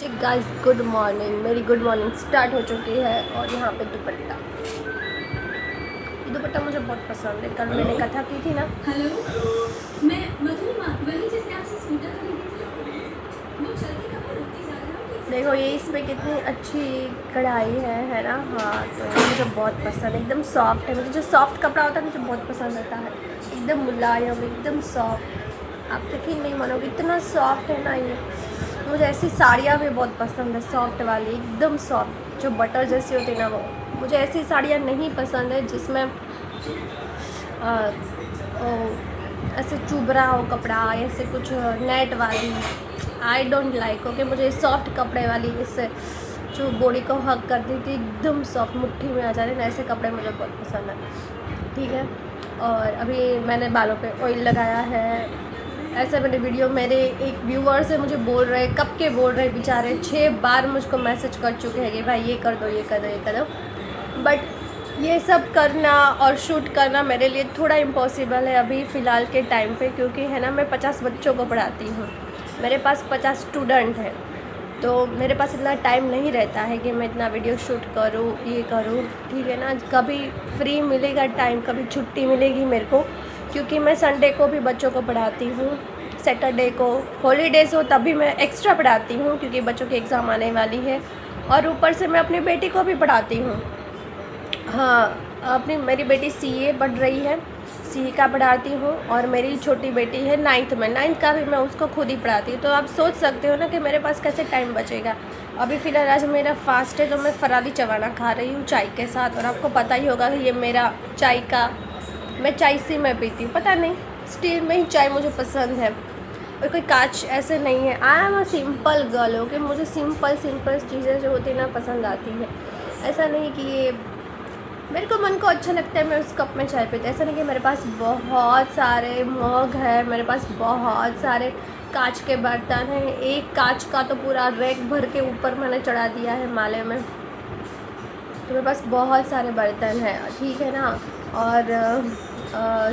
जी guys, good morning. मेरी good morning start हो चुकी है और यहाँ पे दुपट्टा, ये दुपट्टा मुझे बहुत पसंद है। कल मैंने कथा की थी ना। हेलो, मैं मधुरिमा, वही जिसने आपसे स्कूटर खरीदी थी। वो चलती कब है, रुकती ज़्यादा है कि देखो ये इस पे कितनी अच्छी कढ़ाई है ना। हाँ, तो ये मुझे बहुत पसंद है, एकदम सॉफ्ट है। मुझे जो सॉफ्ट कपड़ा होता है मुझे बहुत पसंद आता है, एकदम मुलायम, एकदम सॉफ्ट। आप यकीन नहीं मानोगे, इतना सॉफ्ट है ना ये। मुझे ऐसी साड़ियाँ भी बहुत पसंद है, सॉफ्ट वाली, एकदम सॉफ्ट, जो बटर जैसी होती है ना वो। मुझे ऐसी साड़ियाँ नहीं पसंद है जिसमें ऐसे चुभ रहा हो कपड़ा, ऐसे कुछ नेट वाली। I don't like. ओके, मुझे सॉफ्ट कपड़े वाली, इससे जो बॉडी को हग कर दी थी, एकदम सॉफ्ट, मुट्ठी में आ जा रहे ना, ऐसे कपड़े मुझे बहुत पसंद है। ठीक है। और अभी मैंने बालों पे ऑयल लगाया है। ऐसे मैंने वीडियो, मेरे एक व्यूवर से मुझे बोल रहे, कब के बोल रहे बेचारे, 6 बार मुझको मैसेज कर चुके हैं कि भाई ये कर दो, ये कर दो, ये कर दो। बट ये सब करना और शूट करना मेरे लिए थोड़ा इम्पॉसिबल है अभी फ़िलहाल के टाइम पे, क्योंकि है ना मैं 50 बच्चों को पढ़ाती हूँ, मेरे पास 50 स्टूडेंट हैं। तो मेरे पास इतना टाइम नहीं रहता है कि मैं इतना वीडियो शूट करूँ, ये करूँ। ठीक है ना, कभी फ्री मिलेगा टाइम, कभी छुट्टी मिलेगी मेरे को, क्योंकि मैं संडे को भी बच्चों को पढ़ाती हूँ, सैटरडे को हॉलीडेज़ हो तभी मैं एक्स्ट्रा पढ़ाती हूँ, क्योंकि बच्चों की एग्ज़ाम आने वाली है। और ऊपर से मैं अपनी बेटी को भी पढ़ाती हूँ। हाँ, मेरी बेटी सीए पढ़ रही है, सीए का पढ़ाती हूँ। और मेरी छोटी बेटी है 9th में, 9th का भी मैं उसको खुद ही पढ़ाती हूँ। तो आप सोच सकते हो ना कि मेरे पास कैसे टाइम बचेगा। अभी फ़िलहाल आज मेरा फास्ट है, तो मैं फराली चवाना खा रही हूँ चाय के साथ। और आपको पता ही होगा कि ये मेरा चाय का, मैं चाय से मैं पीती हूँ, पता नहीं, स्टील में ही चाय मुझे पसंद है, और कोई कांच ऐसे नहीं है। I am a simple girl. Okay, मुझे सिंपल चीज़ें जो होती है ना पसंद आती है। ऐसा नहीं कि ये मेरे को मन को अच्छा लगता है मैं उस कप में चाय पीती। ऐसा नहीं कि मेरे पास बहुत सारे मग है, मेरे पास बहुत सारे कांच के बर्तन हैं। एक कांच का तो पूरा रैक भर के ऊपर मैंने चढ़ा दिया है माले में। तो मेरे पास बहुत सारे बर्तन हैं, ठीक है ना। और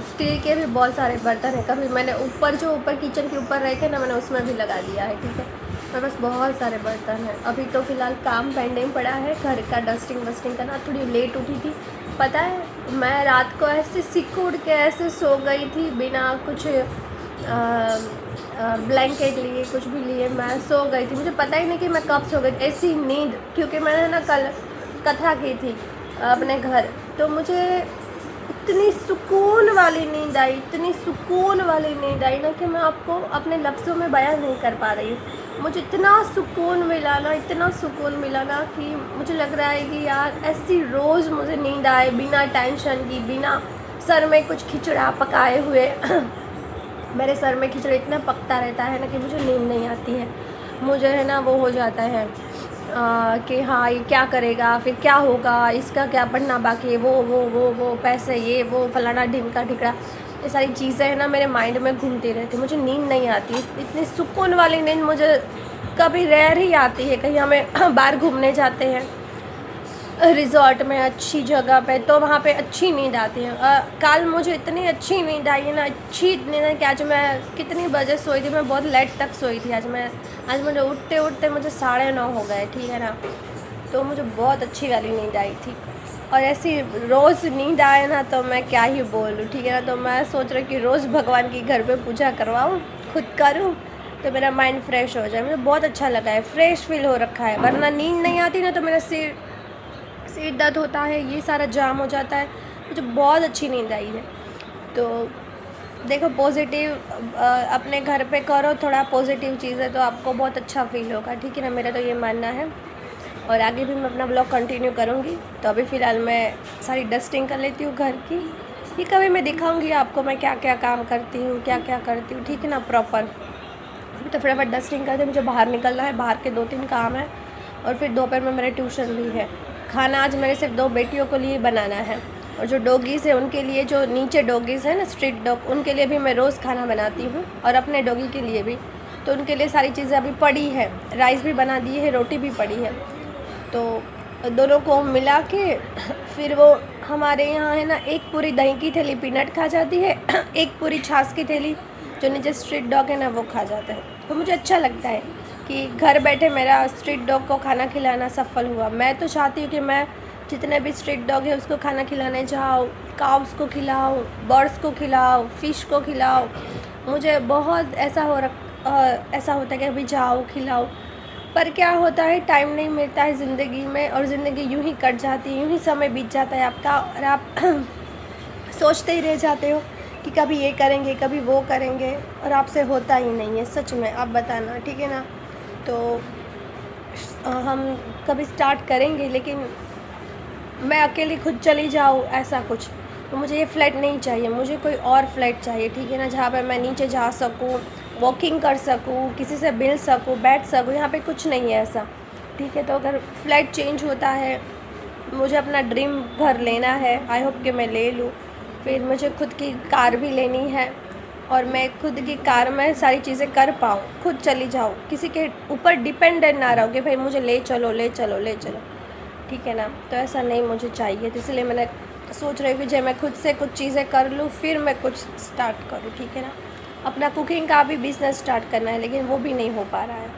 स्टील के भी बहुत सारे बर्तन हैं। कभी मैंने ऊपर किचन के ऊपर रखे ना, मैंने उसमें भी लगा दिया है। ठीक है, मेरे पास बहुत सारे बर्तन हैं। अभी तो फ़िलहाल काम पेंडिंग पड़ा है, घर का डस्टिंग वस्टिंग करना। थोड़ी लेट उठी थी, पता है, मैं रात को ऐसे सिकुड़ के ऐसे सो गई थी, बिना कुछ ब्लैंकेट लिए, कुछ भी लिए, मैं सो गई थी। मुझे पता ही नहीं कि मैं कब सो गई, ऐसी नींद। क्योंकि मैंने ना कल कथा की थी अपने घर, तो मुझे इतनी सुकून वाली नींद आई, इतनी सुकून वाली नींद आई ना कि मैं आपको अपने लफ्ज़ों में बयान नहीं कर पा रही हूँ। मुझे इतना सुकून मिला ना, इतना सुकून मिला ना, कि मुझे लग रहा है कि यार ऐसी रोज़ मुझे नींद आए, बिना टेंशन की, बिना सर में कुछ खिचड़ा पकाए हुए। मेरे सर में खिचड़ा इतना पकता रहता है ना कि मुझे नींद नहीं आती है। मुझे है ना वो हो जाता है कि हाँ ये क्या करेगा, फिर क्या होगा, इसका क्या पढ़ना बाकी है, वो पैसे, ये वो फलाना ढिमका ठिकड़ा, ये सारी चीज़ें है ना मेरे माइंड में घूमती रहती। मुझे नींद नहीं आती, इतनी सुकून वाली नींद मुझे कभी रेयर ही आती है। कहीं हमें बाहर घूमने जाते हैं रिजॉर्ट में, अच्छी जगह पे, तो वहाँ पे अच्छी नींद आती है। कल मुझे इतनी अच्छी नींद आई है ना, अच्छी नींद है कि आज मैं कितनी बजे सोई थी, मैं बहुत लेट तक सोई थी। आज मुझे उठते उठते मुझे 9:30 हो गए, ठीक है ना। तो मुझे बहुत अच्छी वाली नींद आई थी। और ऐसी रोज़ नींद आए ना तो मैं क्या ही बोलूँ, ठीक है ना। तो मैं सोच रही कि रोज़ भगवान की घर पे पूजा करवाऊँ, खुद करूँ, तो मेरा माइंड फ्रेश हो जाए। मुझे बहुत अच्छा लगा है, फ्रेश फील हो रखा है। वरना नींद नहीं आती ना तो मेरा सिर दर्द होता है, ये सारा जाम हो जाता है। मुझे बहुत अच्छी नींद आई है। तो देखो, पॉजिटिव अपने घर पे करो थोड़ा पॉजिटिव चीज़ें, तो आपको बहुत अच्छा फील होगा, ठीक है ना। मेरा तो ये मानना है, और आगे भी मैं अपना ब्लॉग कंटिन्यू करूँगी। तो अभी फ़िलहाल मैं सारी डस्टिंग कर लेती हूँ घर की। ये कभी मैं दिखाऊँगी आपको मैं क्या क्या काम करती हूँ, क्या क्या करती हूँ, ठीक है ना, प्रॉपर। अभी तो फटाफट डस्टिंग करके मुझे बाहर निकलना है, बाहर के 2-3 काम है, और फिर दोपहर में मेरा ट्यूशन भी है। खाना आज मेरे सिर्फ 2 बेटियों के लिए बनाना है, और जो डॉगीज़ है उनके लिए, जो नीचे डॉगीज़ है ना, स्ट्रीट डॉग, उनके लिए भी मैं रोज़ खाना बनाती हूँ, और अपने डॉगी के लिए भी। तो उनके लिए सारी चीज़ें अभी पड़ी है, राइस भी बना दी है, रोटी भी पड़ी है। तो दोनों को मिला के फिर वो, हमारे यहाँ है ना, एक पूरी दही की थैली पीनट खा जाती है, एक पूरी छाछ की थैली जो नीचे स्ट्रीट डॉग है ना वो खा जाता है। तो मुझे अच्छा लगता है कि घर बैठे मेरा स्ट्रीट डॉग को खाना खिलाना सफल हुआ। मैं तो चाहती हूँ कि मैं जितने भी स्ट्रीट डॉग है उसको खाना खिलाने जाऊँ, काउस को खिलाऊँ, बर्ड्स को खिलाऊँ, फ़िश को खिलाऊँ। मुझे बहुत ऐसा होता है कि अभी जाओ खिलाओ, पर क्या होता है टाइम नहीं मिलता है ज़िंदगी में, और ज़िंदगी यूं ही कट जाती है, यूं ही समय बीत जाता है आपका, और आप सोचते ही रह जाते हो कि कभी ये करेंगे कभी वो करेंगे, और आपसे होता ही नहीं है। सच में आप बताना, ठीक है ना। तो हम कभी स्टार्ट करेंगे, लेकिन मैं अकेली खुद चली जाऊँ ऐसा कुछ, तो मुझे ये फ्लैट नहीं चाहिए, मुझे कोई और फ्लैट चाहिए, ठीक है ना, जहाँ पे मैं नीचे जा सकूँ, वॉकिंग कर सकूँ, किसी से मिल सकूँ, बैठ सकूँ। यहाँ पे कुछ नहीं है ऐसा, ठीक है। तो अगर फ्लैट चेंज होता है, मुझे अपना ड्रीम घर लेना है, आई होप कि मैं ले लूँ। फिर मुझे खुद की कार भी लेनी है, और मैं खुद की कार में सारी चीज़ें कर पाऊँ, खुद चली जाऊँ, किसी के ऊपर डिपेंडेंट ना रहूँ कि भाई मुझे ले चलो ले चलो ले चलो, ठीक है ना। तो ऐसा नहीं मुझे चाहिए, तो इसलिए मैंने सोच रही हूँ कि जब मैं खुद से कुछ चीज़ें कर लूँ फिर मैं कुछ स्टार्ट करूँ, ठीक है ना। अपना कुकिंग का भी बिज़नेस स्टार्ट करना है, लेकिन वो भी नहीं हो पा रहा है।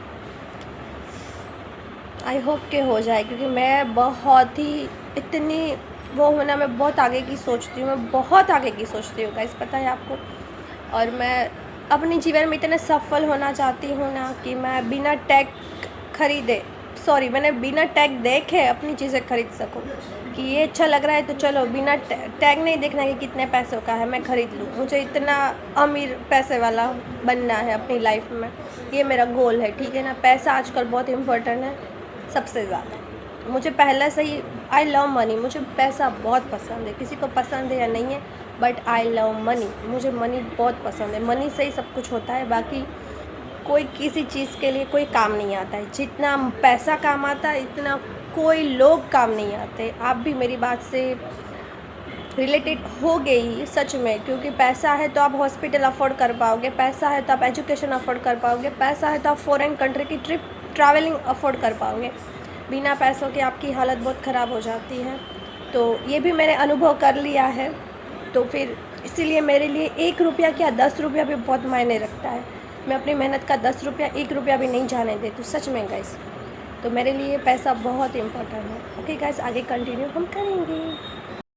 आई होप के हो जाए, क्योंकि मैं बहुत ही इतनी वो हूँ ना, मैं बहुत आगे की सोचती हूँ, मैं बहुत आगे की सोचती हूँ गाइस, पता है आपको। और मैं अपने जीवन में इतने सफल होना चाहती हूँ ना कि मैं बिना टैग खरीदे, मैंने बिना टैग देखे अपनी चीज़ें खरीद सकूँ, कि ये अच्छा लग रहा है तो चलो, बिना टैग नहीं देखना कि कितने पैसों का है, मैं ख़रीद लूँ। मुझे इतना अमीर पैसे वाला बनना है अपनी लाइफ में, ये मेरा गोल है, ठीक है ना। पैसा आजकल बहुत इम्पोर्टेंट है, सबसे ज़्यादा। मुझे पहले से ही आई लव मनी, मुझे पैसा बहुत पसंद है, किसी को पसंद है या नहीं है, बट आई लव मनी, मुझे मनी बहुत पसंद है। मनी से ही सब कुछ होता है, बाकी कोई किसी चीज़ के लिए कोई काम नहीं आता है। जितना पैसा काम आता है इतना कोई लोग काम नहीं आते। आप भी मेरी बात से रिलेटेड हो गई सच में, क्योंकि पैसा है तो आप हॉस्पिटल अफोर्ड कर पाओगे, पैसा है तो आप एजुकेशन अफोर्ड कर पाओगे, पैसा है तो आप फॉरेन कंट्री की ट्रैवलिंग अफोर्ड कर पाओगे। बिना पैसों के आपकी हालत बहुत ख़राब हो जाती है। तो ये भी मैंने अनुभव कर लिया है, तो फिर इसीलिए मेरे लिए 1 रुपया क्या 10 रुपया भी बहुत मायने रखता है। मैं अपनी मेहनत का 10 रुपया 1 रुपया भी नहीं जाने देती, सच में गाइस। तो मेरे लिए पैसा बहुत इम्पोर्टेंट है। ओके गाइस, आगे कंटिन्यू हम करेंगे।